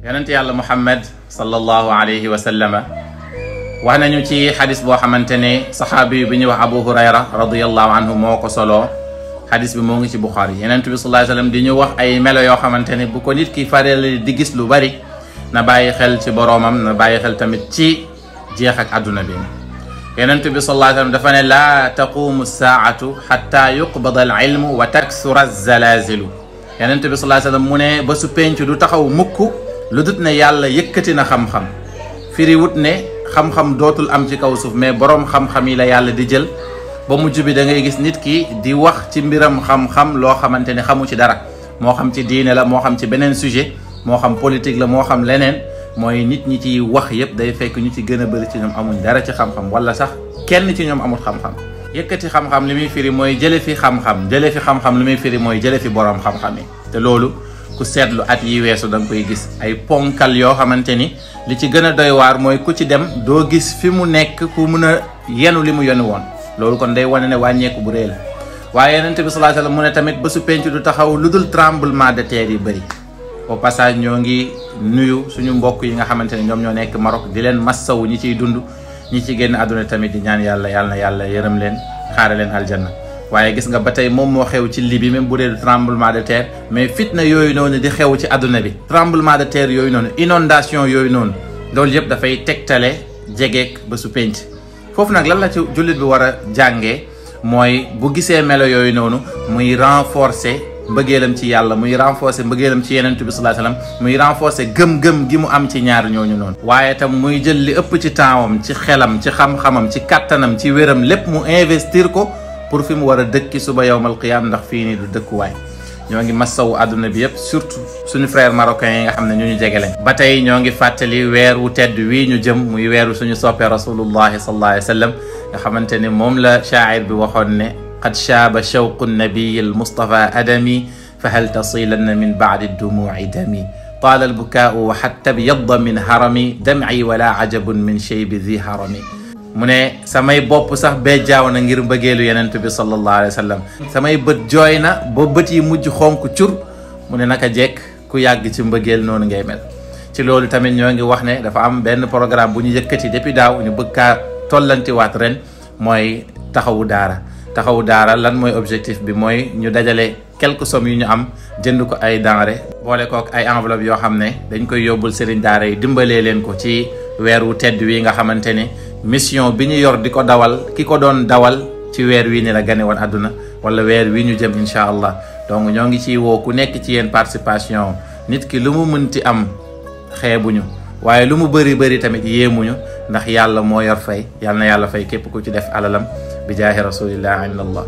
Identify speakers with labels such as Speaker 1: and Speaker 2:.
Speaker 1: yonent yàlla Muhammad sallallahu alayhi wa sallama wax nañu ci xadis boo xamante ne saxaabi bi ñuy wax Abu Hurayra radiyallahu anhu moo ko soloo xadis bi moo ngi ci Buxaari yonent bi sallallahu alayhi wa sallam di ñu wax ay melo yoo xamante ne bu ko nit ki fareel di gis lu bari na bàyyi xel ci boroomam na bàyyi xel tamit ci jeex ak àdduna bi yonent bi sallallahu alayhi wa sallam dafa ne laa taqumu saatu xatta yuqbada al ilmu wa taksura zalazilu yonent bi sallallahu alayhi wa sallam mu ne ba su penc du taxaw mukk lu dut ne yàlla yëkkati na xam-xam firi wut ne xam-xam dootul am ci kaw suuf mais boroom xam-xam yi la yàlla di jël ba mujj bi da ngay gis nit ki di wax ci mbiram xam-xam loo xamante ne xamu ci dara moo xam ci diine la moo xam ci beneen sujet moo xam politique la moo xam leneen mooy nit ñi ci wax yëpp day fekk ñu ci gën a bëri ci ñoom amuñ dara ci xam-xam wala sax kenn ci ñoom amul xam-xam yëkkati xam-xam li muy firi mooy jële fi xam-xam jële fi xam-xam li muy firi mooy jële fi boroom xam-xam yi te loolu ku seetlu at yi weesu da nga koy gis ay ponkal yoo xamante ni li ci gën a doy waar mooy ku ci dem doo gis fi mu nekk ku mun a yenu li mu yenu woon loolu kon day wane ne wàññeeku bu rëy la waaye yonent bi sallallahu alayhi wasallam mu ne tamit ba su penc du taxaw lu dul tremblement de terre yi bëri au passage ñoo ngi nuyu suñu mbokk yi nga xamante ne ñoom ñoo nekk Maroc di leen massawu ñi ciy dund ñi ci génn àdduna tamit di ñaan yàlla yàlla na yàlla yërëm leen xaare leen aljanna waaye gis nga ba tey moom moo xew ci Libye même bu dee tremblement de terre mais fitna yooyu noonu di xew ci àdduna bi tremblement de terre yooyu noonu inondation yooyu noonu loolu yëpp dafay tegtale jegeek ba su penc foofu nag lan la ci jullit bi war a jàngee mooy bu gisee melo yooyu noonu muy renforcer mbëggeelam ci yàlla muy renforcer mbëggeelam ci yenentu bi sallallahu alayhi wasallam muy renforcer gëm-gëm gi mu am ci ñaar ñooñu noonu waaye tam muy jël li ëpp ci tempsam ci xelam ci xam-xamam ci kattanam ci wéram lépp mu investir ko pour fi mu war a dëkki suba yawmal qiyaam ndax fii nii du dëkkuwaay ñoo ngi massawu àdduna bi yëpp surtout suñu frère marocain yi nga xam ne ñu jege lañ ba tey ñoo ngi fàttali weer wu tedd wii ñu jëm muy weeru suñu soppee rasulullahi sallallahu alayhi wa sallam nga xamante ne moom la shaa'ir bi waxoon ne qad shaaba shawqu nabiyi almustafa adami fa hal tasilanna min baadi dumuuci dami taala albukaau wa xatta byadda min harami damci wala ajabun min shaybi di harami mu ne samay bopp sax bejjaaw na ngir mbëggeelu yenent bi sallallahu alayhi wa sallam samay bët jooy na ba bët yi mujj xonk cur mu ne naka jekk ku yàgg ci mbëggeel noonu ngay mel ci loolu tamit ñoo ngi wax ne dafa am benn programme bu ñu yëkkati depuis daaw ñu bëgg kaa tollantiwaat ren mooy taxawu daara lan mooy objectif bi mooy ñu dajale quelques sommes yu ñu am jënd ko ay denrées boole kook ay enveloppe yoo xam ne dañ koy yóbbul sëriñ daara yi dimbalee leen ko ci weer wu tedd wi nga xamante ne mission bi ñu yor di ko dawal ki ko doon dawal ci weer wii ni la gane woon àdduna wala weer wii ñu jëm incha allah donc ñoo ngi ciy woo ku nekk ci yéen participation nit ki lu mu mënti am xeebuñu waaye lu mu bëri tamit yéemuñu ndax yàlla moo yor fay yàlla na yàlla fay képp ku ci def alalam bi jaahi rasulillah inna allah